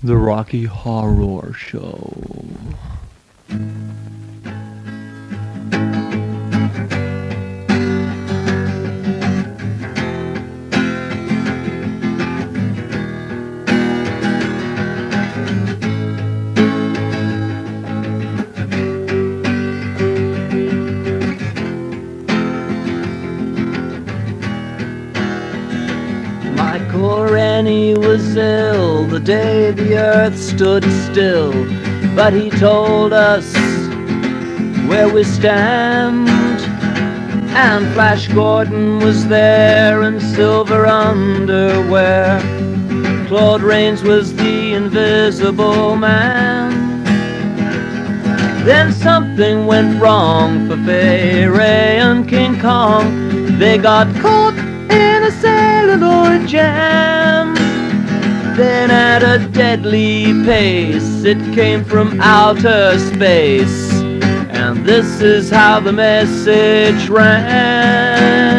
The Rocky Horror Show. Rennie was ill the day the earth stood still, but he told us where we stand. And Flash Gordon was there in silver underwear. Claude Rains was the invisible man. Then something went wrong for Fay Ray and King Kong. They got caught in a celluloid jam. Then at a deadly pace it came from outer space, and this is how the message ran.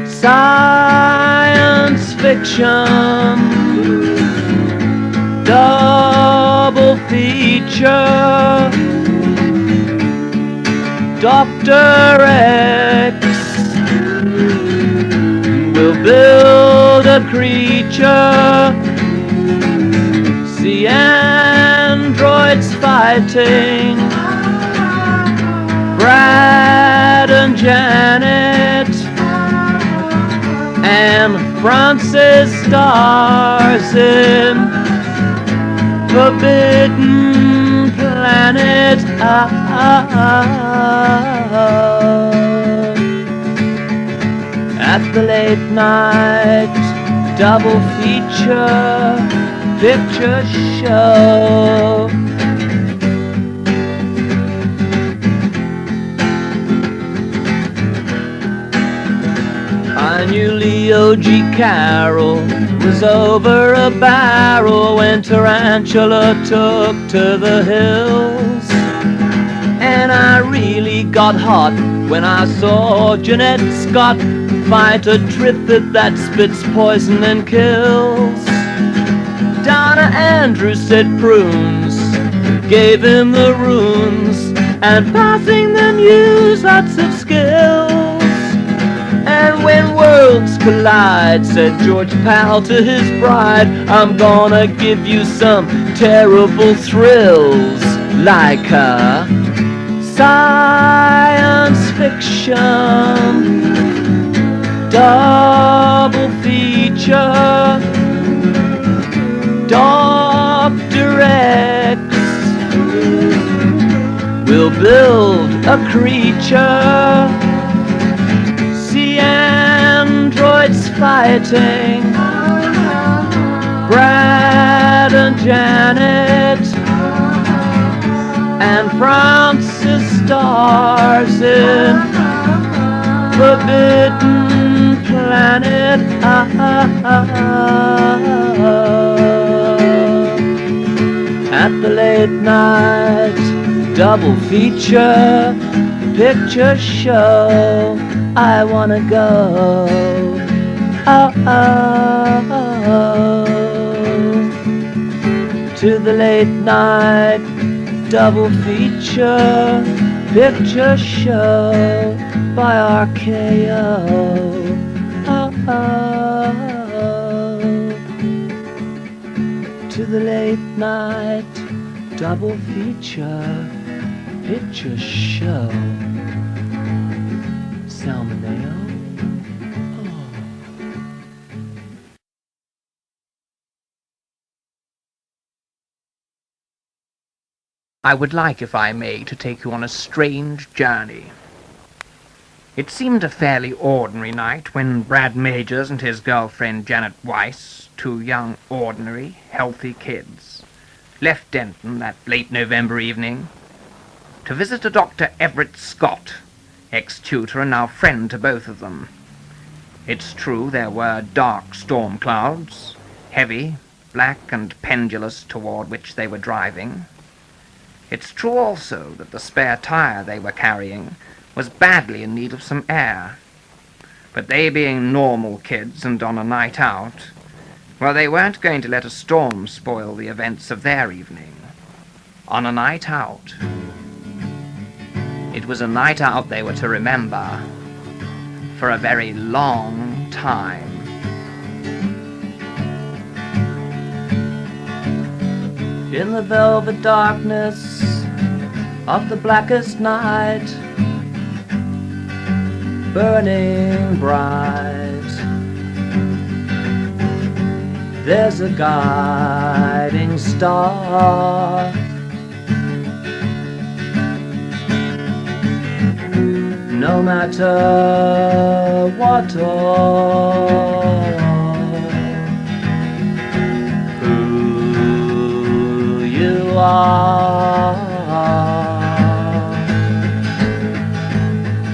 Science fiction, double feature, Dr. X will build a creature. See androids fighting, Brad and Janet, and Francis stars in Forbidden Planet. At the late night double feature picture show, I knew Leo G. Carroll was over a barrel when Tarantula took to the hills. And I really got hot when I saw Jeanette Scott fight a Trifid that spits poison and kills. Donna Andrews said prunes gave him the runes, and passing them used lots of skills. And when worlds collide, said George Pal to his bride, I'm gonna give you some terrible thrills, like her. Science fiction, double feature, Dr. X will build a creature. See androids fighting, Brad and Janet, and Francis stars in Forbidden Planet. At the late night double feature picture show, I wanna go. To the late night double feature picture show by RKO. To the late night double feature picture show. Salmonella. I would like, if I may, to take you on a strange journey. It seemed a fairly ordinary night when Brad Majors and his girlfriend Janet Weiss, two young, ordinary, healthy kids, left Denton that late November evening to visit a Dr. Everett Scott, ex-tutor and now friend to both of them. It's true there were dark storm clouds, heavy, black and pendulous, toward which they were driving. It's true also that the spare tire they were carrying was badly in need of some air. But they being normal kids and on a night out, well, they weren't going to let a storm spoil the events of their evening. On a night out. It was a night out they were to remember for a very long time. In the velvet darkness of the blackest night, burning bright, there's a guiding star. No matter what or who you are,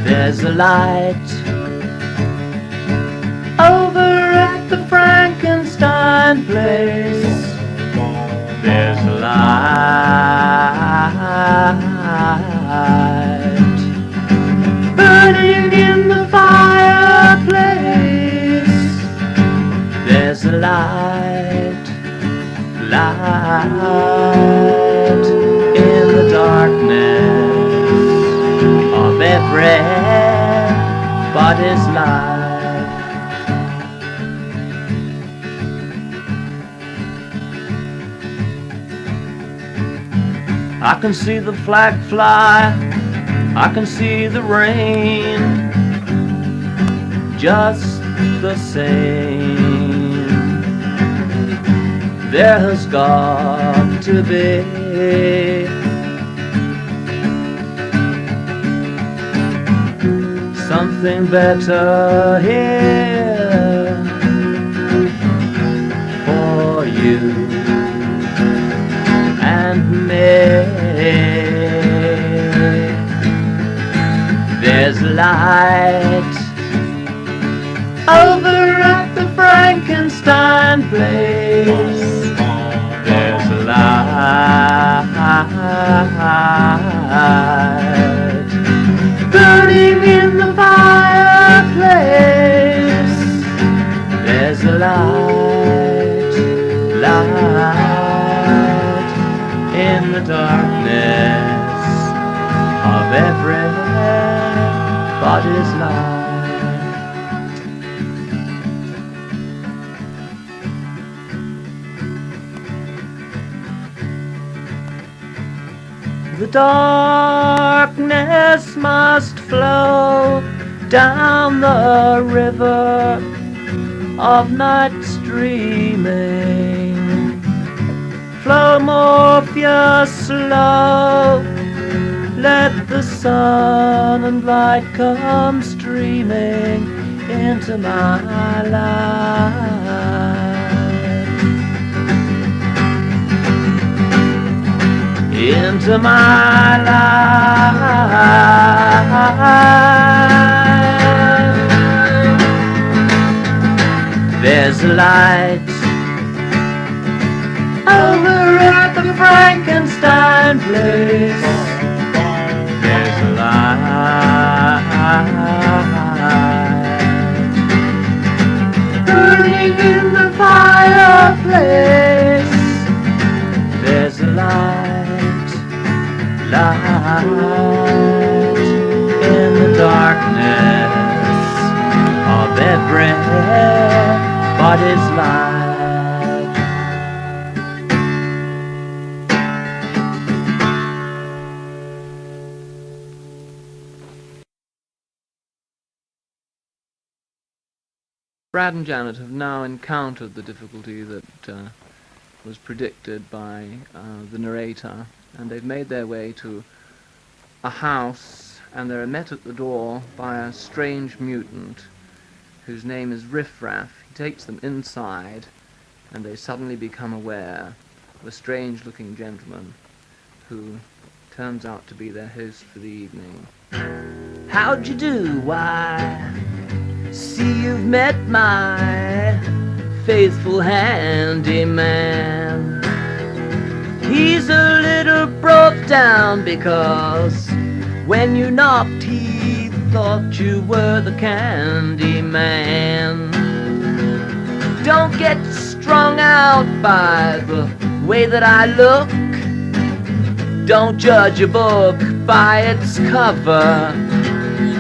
there's a light over at the Frankenstein place. There's a light burning in the fireplace. There's a light, light in the darkness of everybody's life. I can see the flag fly, I can see the rain, just the same. There has got to be something better here for you and me. There's light over at the Frankenstein place. There's a light burning in the fireplace. There's a light, light in the darkness of everybody's life. The darkness must flow down the river of night's dreaming. Flow, Morpheus, slow. Let the sun and light come streaming into my life. Into my life. There's a light over at the Frankenstein place. There's a light burning in the fireplace. There's a light, light in the darkness of everybody's life. Brad and Janet have now encountered the difficulty that was predicted by the narrator, and they've made their way to a house, and they're met at the door by a strange mutant whose name is Riffraff. He takes them inside, and they suddenly become aware of a strange-looking gentleman who turns out to be their host for the evening. How'd you do? Why, see you've met my faithful handyman. He's a little broke down because when you knocked he thought you were the candy man. Don't get strung out by the way that I look. Don't judge a book by its cover.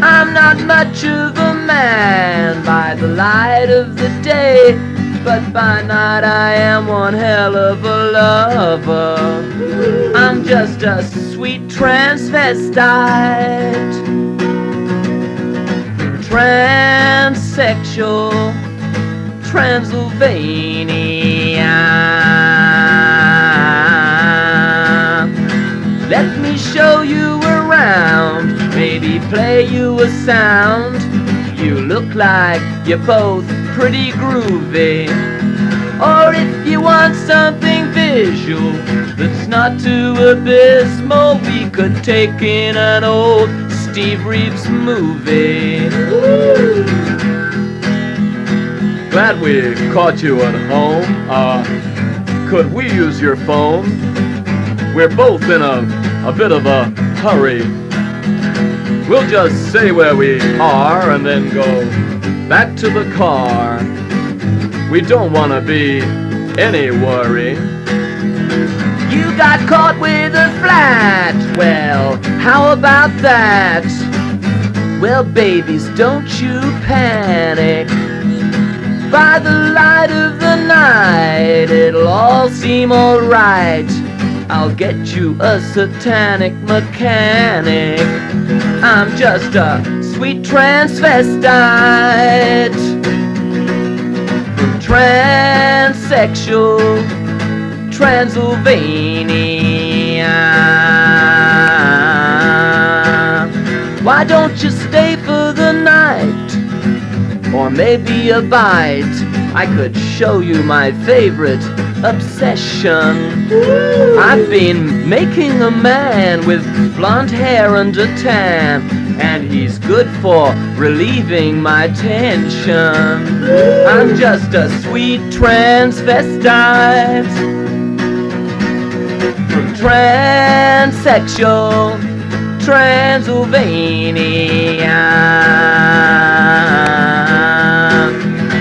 I'm not much of a man by the light of the day, but by night I am one hell of a lover. I'm just a sweet transvestite, transsexual, Transylvania. Let me show you around, maybe play you a sound. You look like you're both pretty groovy. Or if you want something visual that's not too abysmal, we could take in an old Steve Reeves movie. Glad we caught you at home. Could we use your phone? We're both in a bit of a hurry. We'll just say where we are and then go back to the car. We don't want to be any worry. You got caught with a flat. Well, how about that? Well, babies, don't you panic. By the light of the night, it'll all seem alright. I'll get you a satanic mechanic. I'm just a sweet transvestite, transsexual, Transylvania. Why don't you stay for the night? Or maybe a bite. I could show you my favorite obsession. I've been making a man with blonde hair and a tan, and he's good for relieving my tension. I'm just a sweet transvestite, transsexual, Transylvania.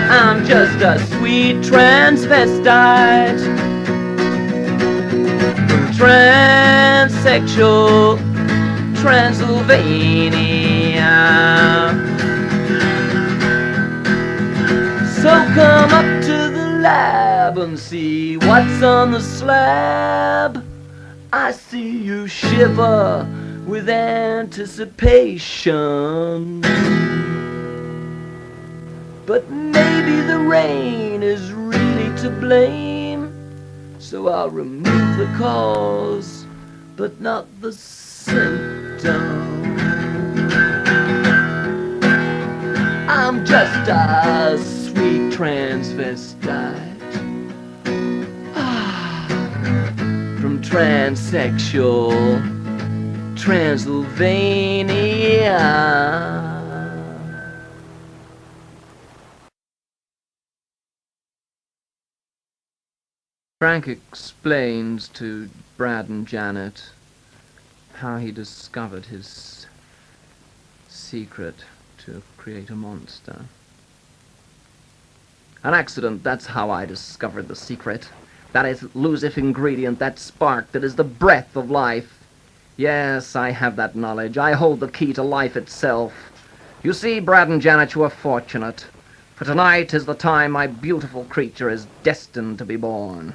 I'm just a sweet transvestite, transsexual, Transylvania. So come up to the lab and see what's on the slab. I see you shiver with anticipation, but maybe the rain is really to blame. So I'll remove the cause, but not the symptom. I'm just a sweet transvestite, from transsexual Transylvania. Frank explains to Brad and Janet how he discovered his secret to create a monster. An accident, that's how I discovered the secret. That elusive ingredient, that spark that is the breath of life. Yes, I have that knowledge. I hold the key to life itself. You see, Brad and Janet, you are fortunate. For tonight is the time my beautiful creature is destined to be born.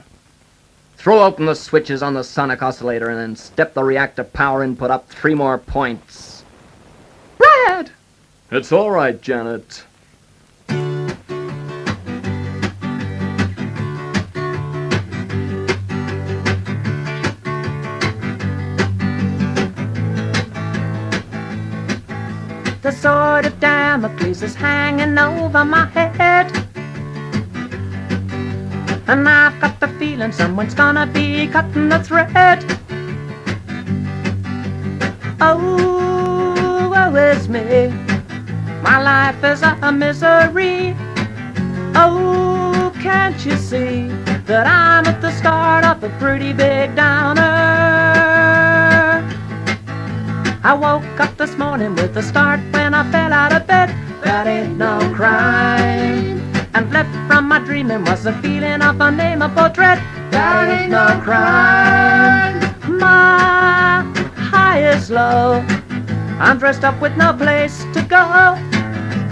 Throw open the switches on the sonic oscillator and then step the reactor power input up 3 more points. Brad! It's all right, Janet. The sword of Damocles is hanging over my head, and I've got the feeling someone's gonna be cutting the thread. Oh, woe is me, my life is a misery. Oh, can't you see that I'm at the start of a pretty big downer? I woke up this morning with a start when I fell out of bed. That ain't no crime. And left from my dreaming was the feeling of a name, a portrait. That ain't no crime. My high is low. I'm dressed up with no place to go.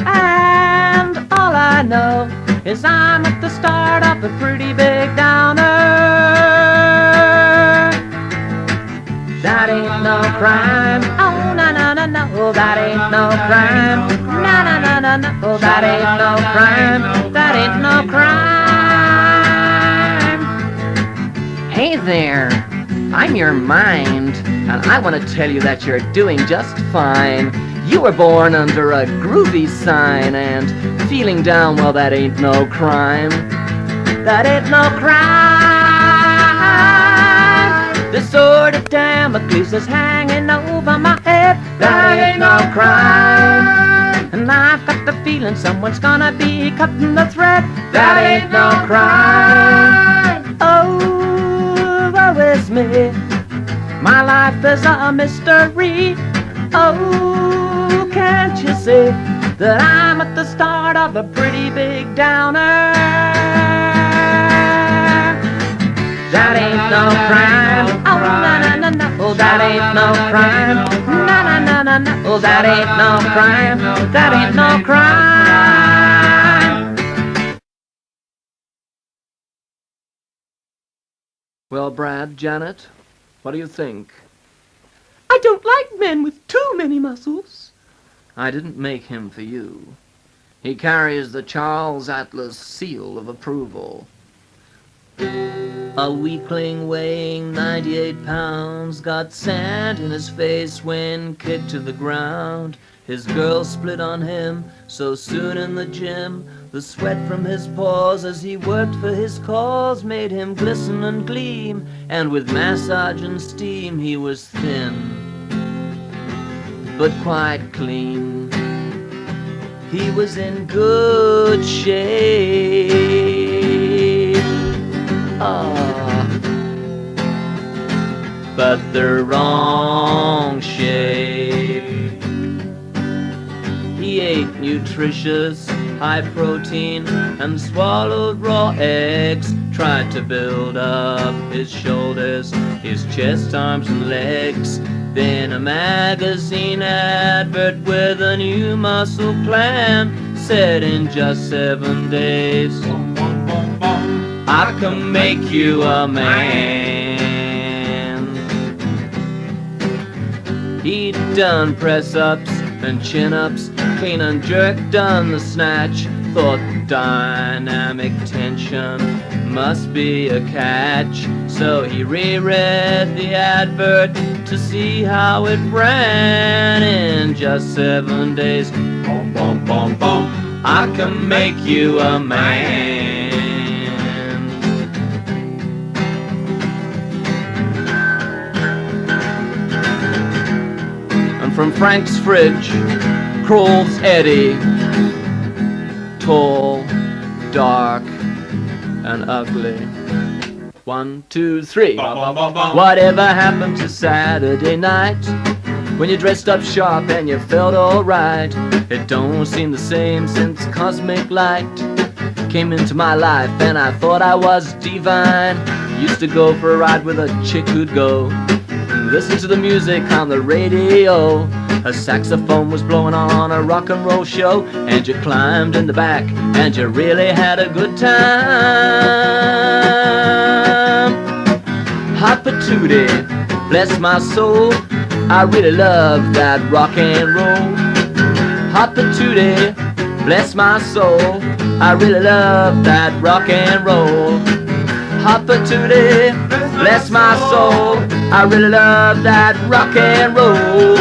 And all I know is I'm at the start of a pretty big downer. That ain't no crime. Oh, no, no, no, no. That ain't no crime. No, no, no, no, no. That ain't no crime. That ain't no crime. Hey there, I'm your mind, and I want to tell you that you're doing just fine. You were born under a groovy sign, and feeling down, well, that ain't no crime. That ain't no crime. The sword of Damocles is hanging over my head. That ain't no crime. And I've got the feeling someone's gonna be cutting the thread. That ain't no crime. Oh, woe is me. My life is a mystery. Oh, can't you see that I'm at the start of a pretty big downer? That ain't no crime. Oh, no, no, no, no. Oh, that ain't no crime. No, no, no, no, no. Oh, that ain't no crime. That ain't no crime. Well, Brad, Janet, what do you think? I don't like men with too many muscles. I didn't make him for you. He carries the Charles Atlas seal of approval. A weakling weighing 98 pounds got sand in his face when kicked to the ground. His girl split on him so soon in the gym. The sweat from his paws as he worked for his cause made him glisten and gleam, and with massage and steam he was thin, but quite clean. He was in good shape. But the wrong shape. He ate nutritious, high protein, and swallowed raw eggs. Tried to build up his shoulders, his chest, arms, and legs. Then a magazine advert with a new muscle plan said in just 7 days, I can make you a man. He'd done press-ups and chin-ups, clean and jerk, done the snatch. Thought dynamic tension must be a catch. So he reread the advert to see how it ran. In just 7 days, boom, boom, boom, boom, I can make you a man. From Frank's fridge crawls Eddie, tall, dark, and ugly. 1, 2, 3. Whatever happened to Saturday night, when you dressed up sharp and you felt alright? It don't seem the same since cosmic light came into my life, and I thought I was divine. Used to go for a ride with a chick who'd go listen to the music on the radio. A saxophone was blowing on a rock and roll show, and you climbed in the back and you really had a good time. Hot Patootie, bless my soul, I really love that rock and roll. Hot Patootie, bless my soul, I really love that rock and roll. Hot Patootie, bless my soul, I really love that rock and roll.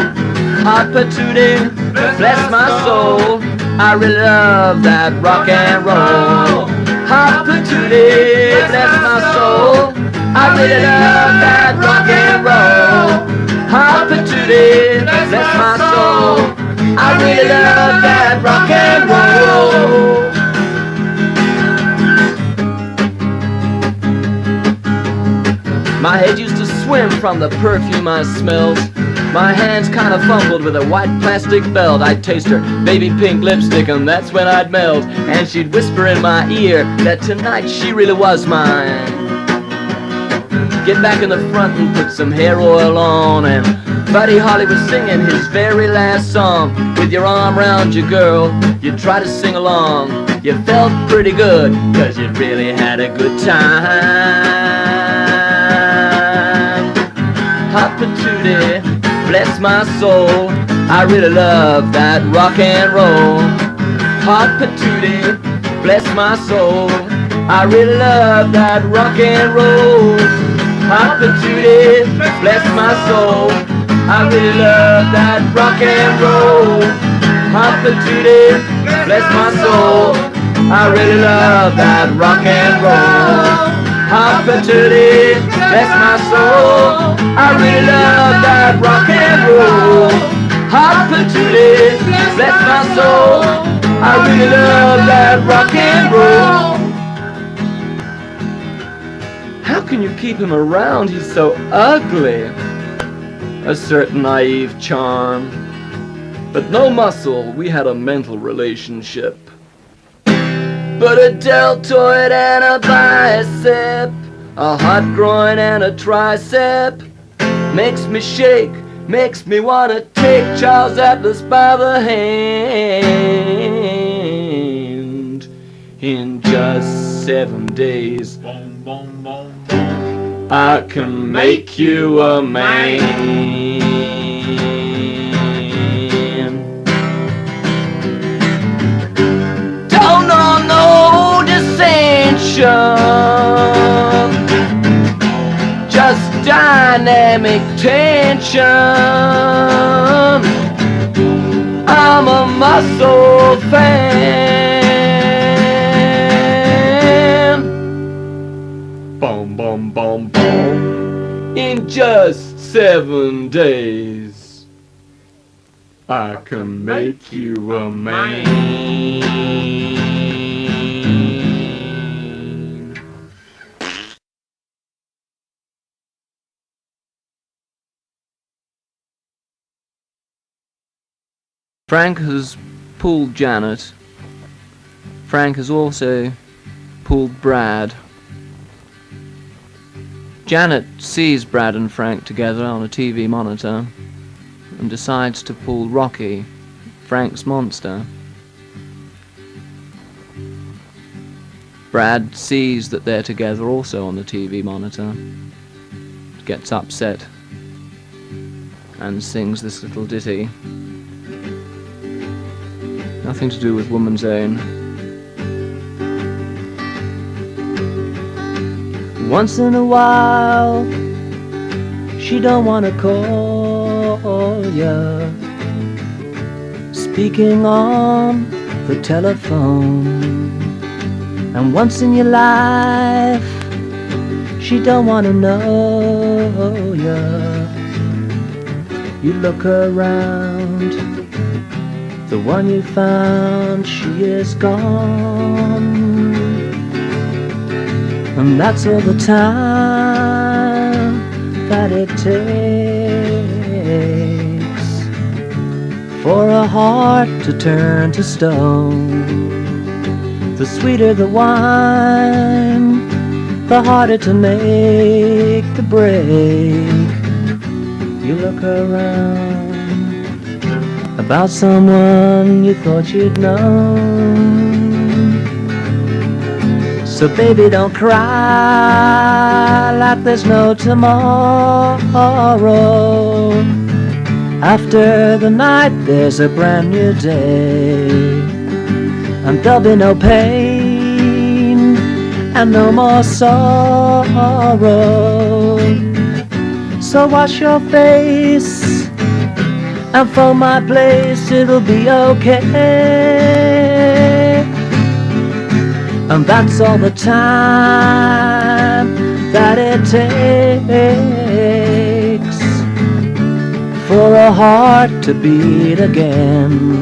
Hot Patootie, bless my soul, I really love that rock and roll. Hot Patootie, bless my soul, I really love that rock and roll. Hot Patootie, bless my soul, I really love that rock and roll. My head used to swim from the perfume I smelled. My hands kinda fumbled with a white plastic belt. I'd taste her baby pink lipstick and that's when I'd melt. And she'd whisper in my ear that tonight she really was mine. Get back in the front and put some hair oil on. And Buddy Holly was singing his very last song. With your arm round your girl, you try to sing along. You felt pretty good, 'cause you really had a good time. Hot Patootie, bless my soul, I really love that rock and roll. Hot Patootie, bless my soul, I really love that rock and roll. Hot Patootie, bless my soul, I really love that rock and roll. Hot Patootie, bless my soul, I really love that rock and roll. Hot Patootie, bless my soul, I really love that rock and roll. Hot Patootie, bless my soul, I really love that rock and roll. How can you keep him around? He's so ugly. A certain naive charm, but no muscle. We had a mental relationship. But a deltoid and a bicep, a hot groin and a tricep, makes me shake, makes me wanna take Charles Atlas by the hand. In just 7 days, I can make you a man. Don't know no dissension, just dynamic tension. I'm a muscle fan. Boom, boom, boom, boom. In just 7 days, I can make you a man. Frank has pulled Janet. Frank has also pulled Brad. Janet sees Brad and Frank together on a TV monitor and decides to pull Rocky, Frank's monster. Brad sees that they're together also on the TV monitor, gets upset and sings this little ditty. Nothing to do with Woman's Own. Once in a while, she don't wanna call ya, speaking on the telephone. And once in your life, she don't wanna know ya. You look around, the one you found, she is gone. And that's all the time that it takes for a heart to turn to stone. The sweeter the wine, the harder to make the break. You look around about someone you thought you'd known. So baby, don't cry like there's no tomorrow. After the night there's a brand new day, and there'll be no pain and no more sorrow. So wash your face and phone my place, it'll be okay. And that's all the time that it takes for a heart to beat again.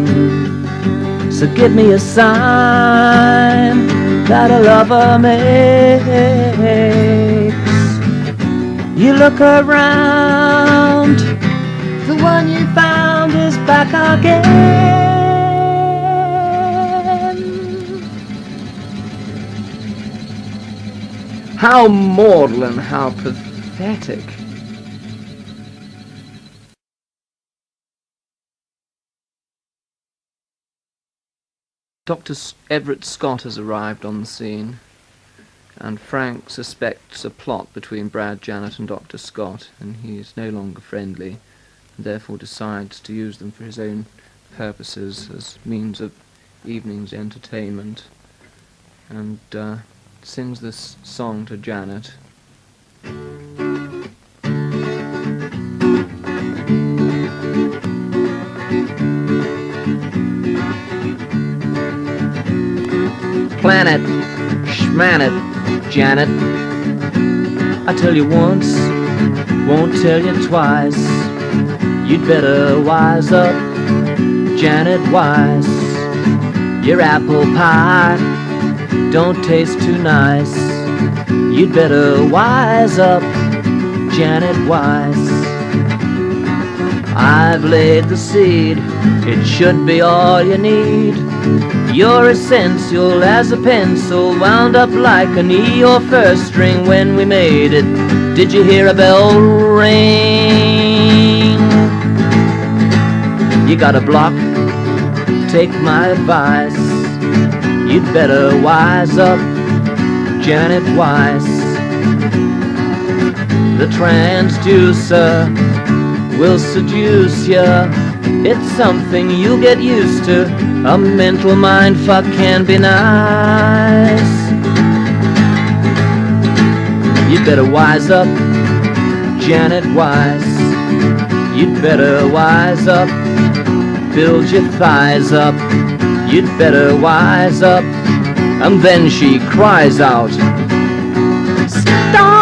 So give me a sign that a lover makes. You look around The one you found is back again. How maudlin, how pathetic. Dr. Everett Scott has arrived on the scene, and Frank suspects a plot between Brad Janet and Dr. Scott, and he is no longer friendly, and therefore decides to use them for his own purposes as means of evening's entertainment, and sings this song to Janet. Planet, schmanet, Janet. I tell you once, won't tell you twice. You'd better wise up, Janet Wise. Your apple pie don't taste too nice. You'd better wise up, Janet Wise. I've laid the seed, it should be all you need. You're essential as a pencil, wound up like an E or first string when we made it. Did you hear a bell ring? You got a block? Take my advice. You'd better wise up, Janet Wise. The transducer will seduce ya. It's something you get used to. A mental mindfuck can be nice. You'd better wise up, Janet Wise. You'd better wise up, build your thighs up. You'd better wise up. And then she cries out, "Stop!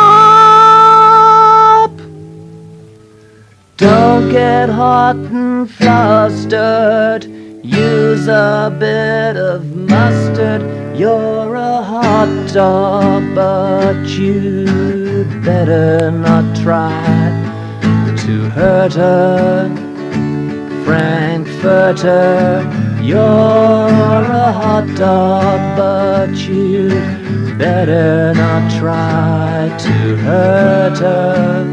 Don't get hot and flustered. Use a bit of mustard. You're a hot dog, but you'd better not try to hurt her, Frankfurter. You're a hot dog, but you'd better not try to hurt her,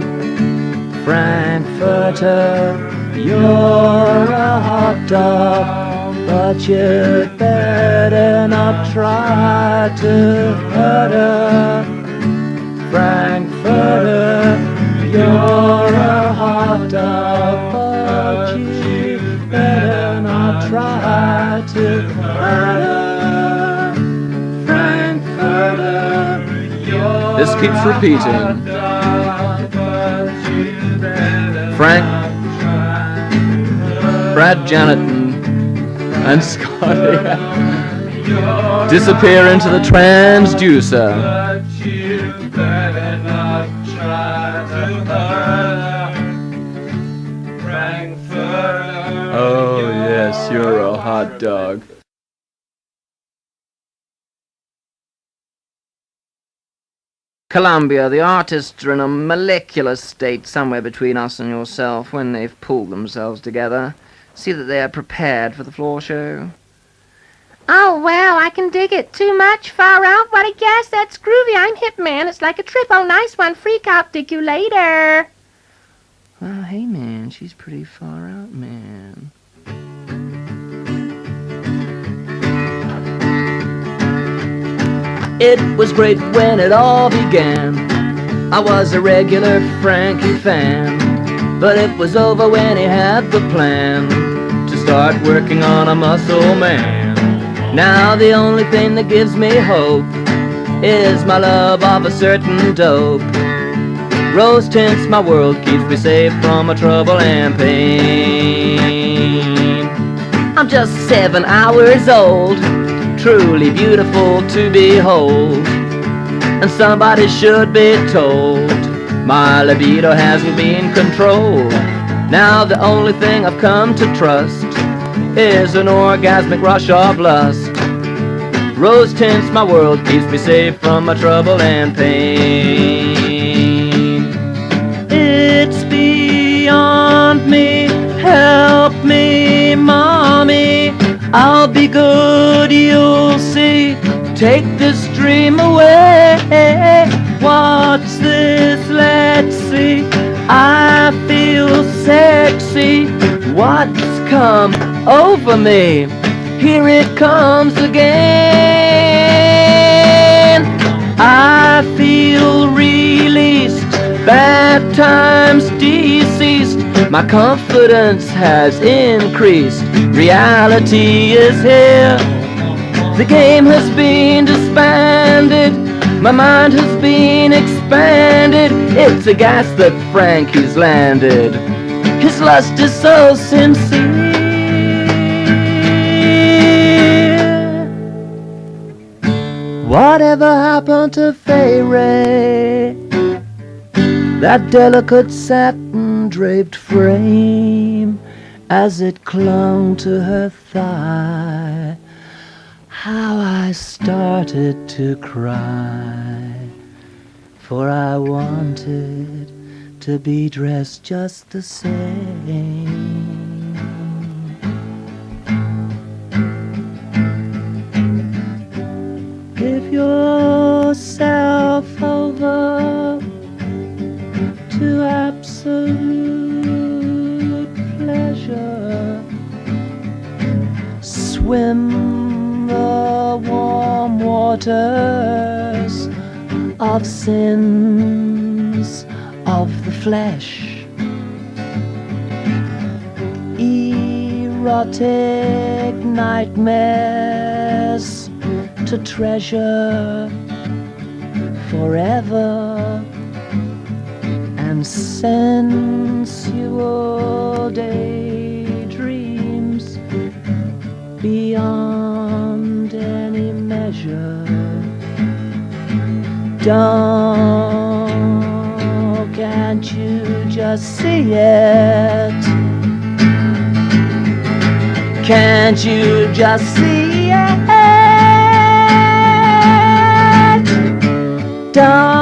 Frankfurter. You're a hot dog, but you'd better not try to hurt her, Frankfurter. You're a hot dog, but you'd better not try to hurt her, Frankfurter. This keeps repeating. Frank, Brad Janet and Scotty disappear into the transducer. Oh yes, you're a hot dog. Columbia, the artists are in a molecular state somewhere between us and yourself when they've pulled themselves together. See that they are prepared for the floor show. Oh, well, I can dig it. Too much? Far out? What a guess. That's groovy. I'm hip, man. It's like a trip. Oh, nice one. Freak out. Dig you later. Well, hey, man, she's pretty far out, man. It was great when it all began. I was a regular Frankie fan, but it was over when he had the plan to start working on a muscle man. Now the only thing that gives me hope is my love of a certain dope. Rose tints my world, keeps me safe from my trouble and pain. I'm just 7 hours old, truly beautiful to behold, and somebody should be told my libido hasn't been controlled. Now the only thing I've come to trust is an orgasmic rush of lust. Rose tints my world, keeps me safe from my trouble and pain. It's beyond me help me, Mommy. I'll be good, you'll see. Take this dream away. What's this? Let's see. I feel sexy. What's come over me? Here it comes again. I feel released. Bad times deceased. My confidence has increased. Reality is here. The game has been disbanded. My mind has been expanded. It's a gas that Frankie's landed. His lust is so sincere. Whatever happened to Fairy? That delicate satin draped frame as it clung to her thigh. How I started to cry, for I wanted to be dressed just the same. Give yourself over to absolute pleasure. Swim the warm waters of sins of the flesh. Erotic nightmares to treasure forever, and sensual daydreams beyond any measure. Don't, can't you just see it? Can't you just see it? Don't